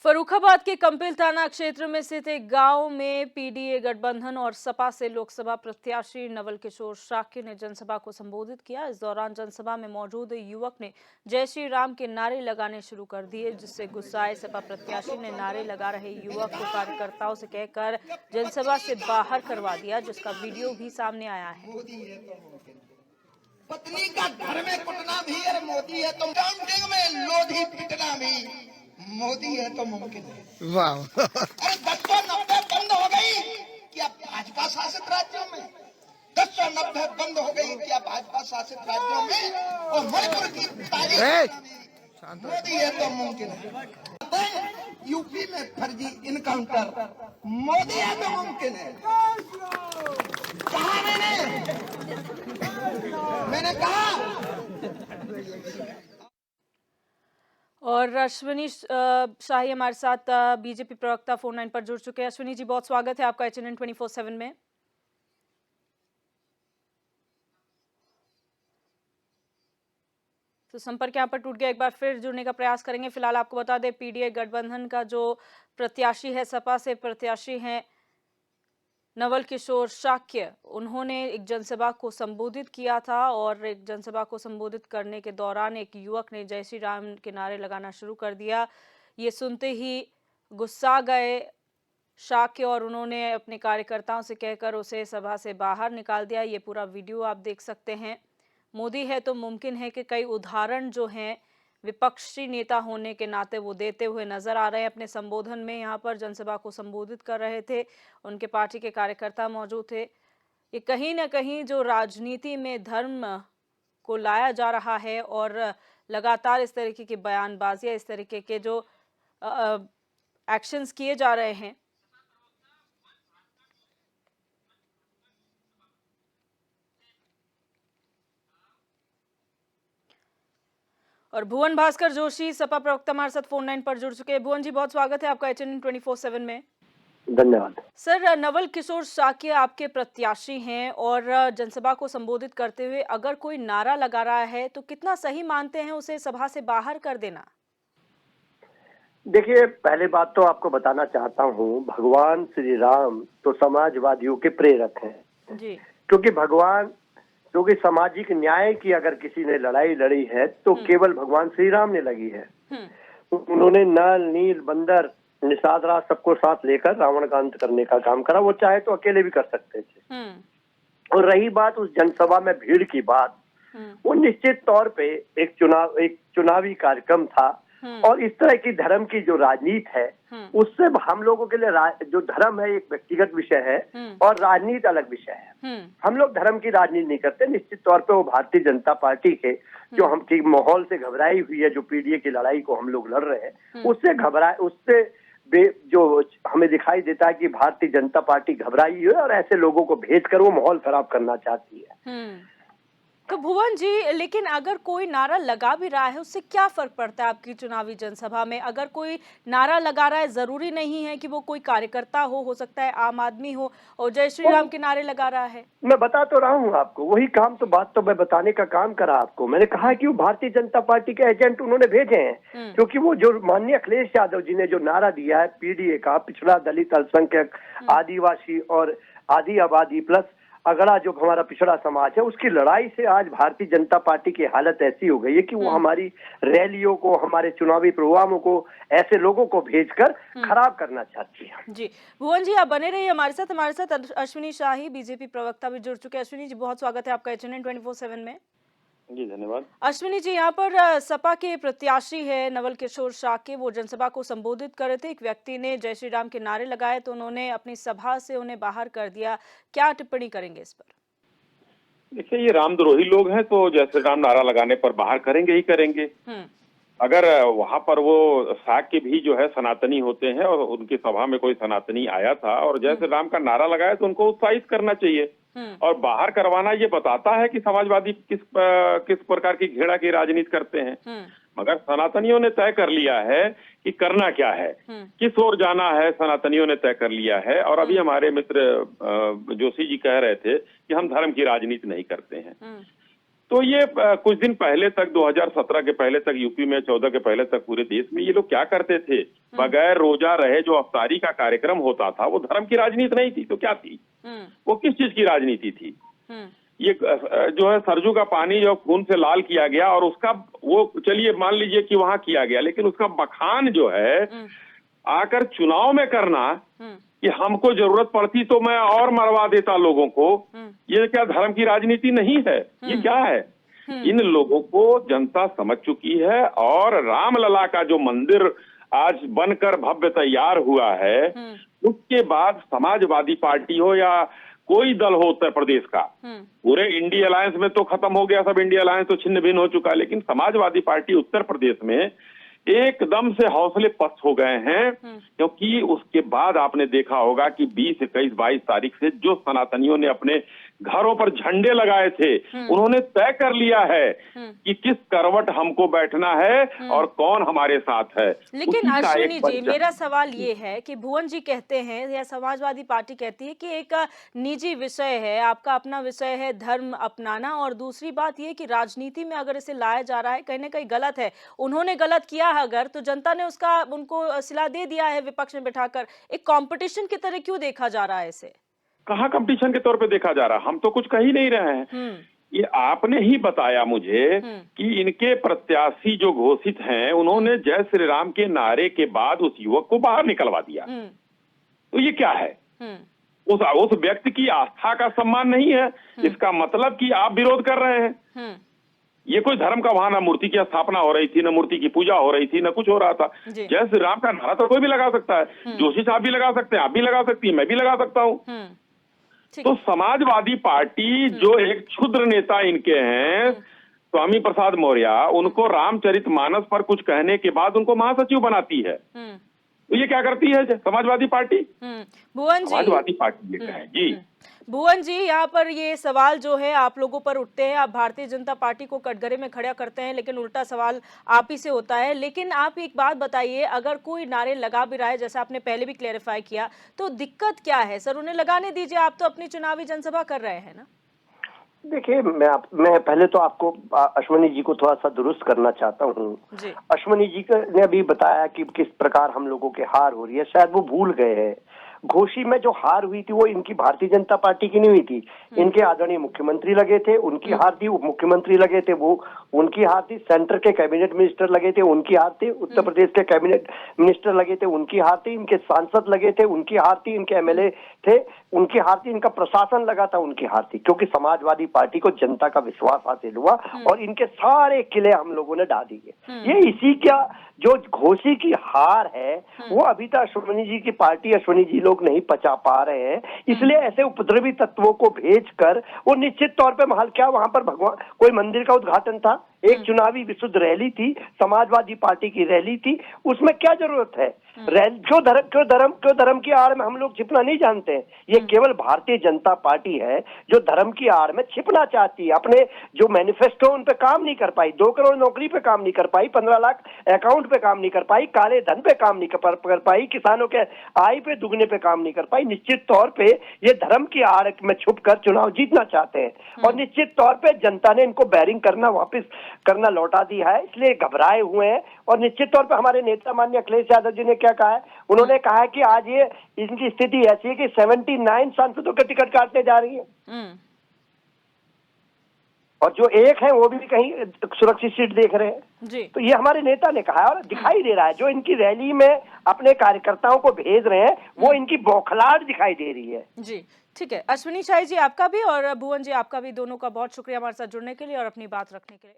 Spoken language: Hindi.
फर्रुखाबाद के कंपिल थाना क्षेत्र में स्थित एक गांव में पीडीए गठबंधन और सपा से लोकसभा प्रत्याशी नवल किशोर शाक्य ने जनसभा को संबोधित किया। इस दौरान जनसभा में मौजूद युवक ने जय श्री राम के नारे लगाने शुरू कर दिए, जिससे गुस्साए सपा प्रत्याशी ने नारे लगा रहे युवक को कार्यकर्ताओं से कहकर जनसभा से बाहर करवा दिया, जिसका वीडियो भी सामने आया है। पत्नी का घर में कुटना भी और मोदी है तो काउंटिंग में लोधी पीटना भी मोदी है तो मुमकिन है। वाह। अरे 1090 बंद हो गई क्या भाजपा शासित राज्यों में? 1090 बंद हो गई क्या भाजपा शासित राज्यों में? और मणिपुर की तारीख मोदी है तो मुमकिन है। यूपी में फर्जी इनकाउंटर मोदी है तो मुमकिन है। कहा मैंने कहा। और अश्विनी शाही हमारे साथ बीजेपी प्रवक्ता फोन लाइन पर जुड़ चुके हैं। अश्विनी जी, बहुत स्वागत है आपका HNN 24/7 में। तो संपर्क यहाँ पर टूट गया, एक बार फिर जुड़ने का प्रयास करेंगे। फिलहाल आपको बता दें, पीडीए गठबंधन का जो प्रत्याशी है, सपा से प्रत्याशी हैं नवल किशोर शाक्य, उन्होंने एक जनसभा को संबोधित किया था और एक जनसभा को संबोधित करने के दौरान एक युवक ने जय श्री राम के नारे लगाना शुरू कर दिया। ये सुनते ही गुस्सा गए शाक्य और उन्होंने अपने कार्यकर्ताओं से कहकर उसे सभा से बाहर निकाल दिया। ये पूरा वीडियो आप देख सकते हैं। मोदी है तो मुमकिन है कि कई उदाहरण जो हैं विपक्षी नेता होने के नाते वो देते हुए नजर आ रहे हैं। अपने संबोधन में यहाँ पर जनसभा को संबोधित कर रहे थे, उनके पार्टी के कार्यकर्ता मौजूद थे। ये कहीं ना कहीं जो राजनीति में धर्म को लाया जा रहा है और लगातार इस तरीके की बयानबाजियां, इस तरीके के जो एक्शंस किए जा रहे हैं, और भुवन भास्कर जोशी सपा प्रवक्ता हमारे साथ फोन लाइन पर जुड़ चुके हैं। भुवन जी, बहुत स्वागत है आपका HNN 24/7 में। धन्यवाद सर, नवल किशोर शाक्य आपके प्रत्याशी हैं और जनसभा को संबोधित करते हुए अगर कोई नारा लगा रहा है तो कितना सही मानते हैं उसे सभा से बाहर कर देना? देखिए, पहले बात तो आपको बताना चाहता हूँ, भगवान श्री राम तो समाजवादियों के प्रेरक हैं जी। क्योंकि भगवान, क्योंकि सामाजिक न्याय की अगर किसी ने लड़ाई लड़ी है तो केवल भगवान श्री राम ने लगी है। उन्होंने नल नील बंदर निषाद राज सबको साथ लेकर रावण का अंत करने का काम करा। वो चाहे तो अकेले भी कर सकते थे। और रही बात उस जनसभा में भीड़ की बात, वो निश्चित तौर पे एक चुनावी कार्यक्रम था और इस तरह की धर्म की जो राजनीति है उससे हम लोगों के लिए जो धर्म है एक व्यक्तिगत विषय है और राजनीति अलग विषय है। हम लोग धर्म की राजनीति नहीं करते। निश्चित तौर पे वो भारतीय जनता पार्टी के जो हम की माहौल से घबराई हुई है, जो पीडीए की लड़ाई को हम लोग लड़ रहे हैं, उससे जो हमें दिखाई देता है कि भारतीय जनता पार्टी घबराई है और ऐसे लोगों को भेजकर वो माहौल खराब करना चाहती है। तो भुवन जी, लेकिन अगर कोई नारा लगा भी रहा है उससे क्या फर्क पड़ता है आपकी चुनावी जनसभा में? अगर कोई नारा लगा रहा है, जरूरी नहीं है कि वो कोई कार्यकर्ता हो सकता है आम आदमी हो, और जय श्री राम के नारे लगा रहा है। मैं बता तो रहा हूँ आपको, वही काम तो बात तो मैं बताने का काम करा आपको। मैंने कहा कि वो भारतीय जनता पार्टी के एजेंट उन्होंने भेजे हैं, क्योंकि वो जो माननीय अखिलेश यादव जी ने जो नारा दिया है पीडीए का, पिछड़ा दलित अल्पसंख्यक आदिवासी और आदि आबादी प्लस अगड़ा जो हमारा पिछड़ा समाज है, उसकी लड़ाई से आज भारतीय जनता पार्टी की हालत ऐसी हो गई है कि वो हमारी रैलियों को, हमारे चुनावी प्रोग्रामों को ऐसे लोगों को भेजकर खराब करना चाहती है। जी भुवन जी, आप बने रहिए हमारे साथ अश्विनी शाही बीजेपी प्रवक्ता भी जुड़ चुके हैं। अश्विनी जी, बहुत स्वागत है आपका HNN 24/7 में। जी धन्यवाद। अश्विनी जी, यहाँ पर सपा के प्रत्याशी है नवल किशोर शाक्य, वो जनसभा को संबोधित कर रहे थे। एक व्यक्ति ने जय श्री राम के नारे लगाए तो उन्होंने अपनी सभा से उन्हें बाहर कर दिया। क्या टिप्पणी करेंगे इस पर? देखिए, ये रामद्रोही लोग हैं तो जय श्री राम नारा लगाने पर बाहर करेंगे ही करेंगे। अगर वहां पर वो शाक्य भी जो है सनातनी होते हैं और उनकी सभा में कोई सनातनी आया था और जय श्री राम का नारा लगाया तो उनको उत्साहित करना चाहिए। और बाहर करवाना ये बताता है कि समाजवादी किस प्रकार की घेरा की राजनीति करते हैं। मगर सनातनियों ने तय कर लिया है कि करना क्या है, किस ओर जाना है, सनातनियों ने तय कर लिया है। और अभी हमारे मित्र जोशी जी कह रहे थे कि हम धर्म की राजनीति नहीं करते हैं। तो ये कुछ दिन पहले तक 2017 के पहले तक यूपी में, 14 के पहले तक पूरे देश में ये लोग क्या करते थे, बगैर रोजा रहे जो अफ्तारी का कार्यक्रम होता था वो धर्म की राजनीति नहीं थी तो क्या थी, वो किस चीज की राजनीति थी। ये जो है सरजू का पानी जो खून से लाल किया गया और उसका वो चलिए मान लीजिए कि वहां किया गया, लेकिन उसका बखान जो है आकर चुनाव में करना कि हमको जरूरत पड़ती तो मैं और मरवा देता लोगों को, ये क्या धर्म की राजनीति नहीं है, ये क्या है। इन लोगों को जनता समझ चुकी है और रामलला का जो मंदिर आज बनकर भव्य तैयार हुआ है, उसके बाद समाजवादी पार्टी हो या कोई दल हो उत्तर प्रदेश का, पूरे इंडिया अलायंस में तो खत्म हो गया, सब इंडिया अलायंस तो छिन्न भिन्न हो चुका है, लेकिन समाजवादी पार्टी उत्तर प्रदेश में एकदम से हौसले पस्त हो गए हैं, क्योंकि उसके बाद आपने देखा होगा कि 20, 21, 22 तारीख से जो सनातनियों ने अपने घरों पर झंडे लगाए थे, उन्होंने तय कर लिया है कि किस करवट हमको बैठना है और कौन हमारे साथ है। लेकिन अश्विनी जी, मेरा सवाल ये है कि भुवन जी कहते हैं या समाजवादी पार्टी कहती है कि एक निजी विषय है, आपका अपना विषय है धर्म अपनाना, और दूसरी बात ये कि राजनीति में अगर इसे लाया जा रहा है कहीं ना कहीं गलत है, उन्होंने गलत किया अगर तो जनता ने उसका उनको सिला दे दिया है विपक्ष में बिठाकर, एक कंपटीशन की तरह क्यों देखा जा रहा है इसे? कहाँ कंपटीशन के तौर पे देखा जा रहा, हम तो कुछ कह ही नहीं रहे हैं। ये आपने ही बताया मुझे कि इनके प्रत्याशी जो घोषित हैं उन्होंने जय श्री राम के नारे के बाद उस युवक को बाहर निकलवा दिया, तो ये क्या है? उस व्यक्ति की आस्था का सम्मान नहीं है, इसका मतलब कि आप विरोध कर रहे हैं। ये कोई धर्म का वहां ना मूर्ति की स्थापना हो रही थी, ना मूर्ति की पूजा हो रही थी, ना कुछ हो रहा था। जय श्री राम का नारा तो कोई भी लगा सकता है, जोशी साहब भी लगा सकते हैं, आप भी लगा सकती हैं, मैं भी लगा सकता हूँ। तो समाजवादी पार्टी जो एक क्षुद्र नेता इनके हैं स्वामी प्रसाद मौर्य, उनको रामचरितमानस पर कुछ कहने के बाद उनको महासचिव बनाती है, तो ये क्या करती है समाजवादी पार्टी? भुवन जी, समाजवादी पार्टी ये है जी। भुवन जी, यहाँ पर ये सवाल जो है आप लोगों पर उठते हैं, आप भारतीय जनता पार्टी को कटघरे में खड़ा करते हैं, लेकिन उल्टा सवाल आप ही से होता है। लेकिन आप एक बात बताइए, अगर कोई नारे लगा भी रहा है, जैसा आपने पहले भी क्लेरिफाई किया, तो दिक्कत क्या है? सर उन्हें लगाने दीजिए, आप तो अपनी चुनावी जनसभा कर रहे हैं ना। देखिए, मैं पहले तो आपको अश्विनी जी को थोड़ा सा दुरुस्त करना चाहता हूँ। अश्विनी जी ने अभी बताया कि किस प्रकार हम लोगों के हार हो रही है, शायद वो भूल गए हैं। घोषी में जो हार हुई थी वो इनकी भारतीय जनता पार्टी की नहीं हुई थी, इनके आदरणीय मुख्यमंत्री लगे थे, उनकी हार थी। उप मुख्यमंत्री लगे थे, वो उनकी हार थी। सेंटर के कैबिनेट मिनिस्टर लगे थे, उनकी हार थी। उत्तर प्रदेश के कैबिनेट मिनिस्टर लगे थे, उनकी हार थी। इनके सांसद लगे थे, उनकी हार थी। इनके एमएलए थे, उनकी हार थी। इनका प्रशासन लगा था, उनकी हार थी, क्योंकि समाजवादी पार्टी को जनता का विश्वास हासिल हुआ और इनके सारे किले हम लोगों ने ढा दिए। ये इसी का जो घोषी की हार है वो अभी तक अश्विनी जी की पार्टी, अश्विनी जी लोग नहीं पचा पा रहे हैं, इसलिए ऐसे उपद्रवी तत्वों को भेजकर वो निश्चित तौर पे महल क्या वहां पर भगवान कोई मंदिर का उद्घाटन था, एक चुनावी विशुद्ध रैली थी, समाजवादी पार्टी की रैली थी, उसमें क्या जरूरत है? क्यों धर्म की आड़ में हम लोग छिपना नहीं जानते हैं? ये केवल भारतीय जनता पार्टी है जो धर्म की आड़ में छिपना चाहती है। अपने जो मैनिफेस्टो उन पे काम नहीं कर पाई, 2 करोड़ नौकरी पे काम नहीं कर पाई, 15 लाख अकाउंट पे काम नहीं कर पाई, काले धन पे काम नहीं कर पाई, किसानों के आय पे दुगने पे काम नहीं कर पाई। निश्चित तौर पे ये धर्म की आड़ में छुपकर चुनाव जीतना चाहते हैं और निश्चित तौर पे जनता ने इनको बैरिंग करना वापस करना लौटा दिया है, इसलिए घबराए हुए हैं। और निश्चित तौर पे हमारे नेता माननीय अखिलेश यादव जी ने क्या कहा है, उन्होंने कहा है कि आज ये इनकी स्थिति ऐसी है कि 79 सांसदों के टिकट काटने जा रही है और जो एक है वो भी कहीं सुरक्षित सीट देख रहे हैं जी। तो ये हमारे नेता ने कहा है और दिखाई दे रहा है, जो इनकी रैली में अपने कार्यकर्ताओं को भेज रहे हैं वो इनकी बौखलाहट दिखाई दे रही है जी। ठीक है, अश्विनी शाही जी आपका भी और भुवन जी आपका भी, दोनों का बहुत शुक्रिया हमारे साथ जुड़ने के लिए और अपनी बात रखने के लिए।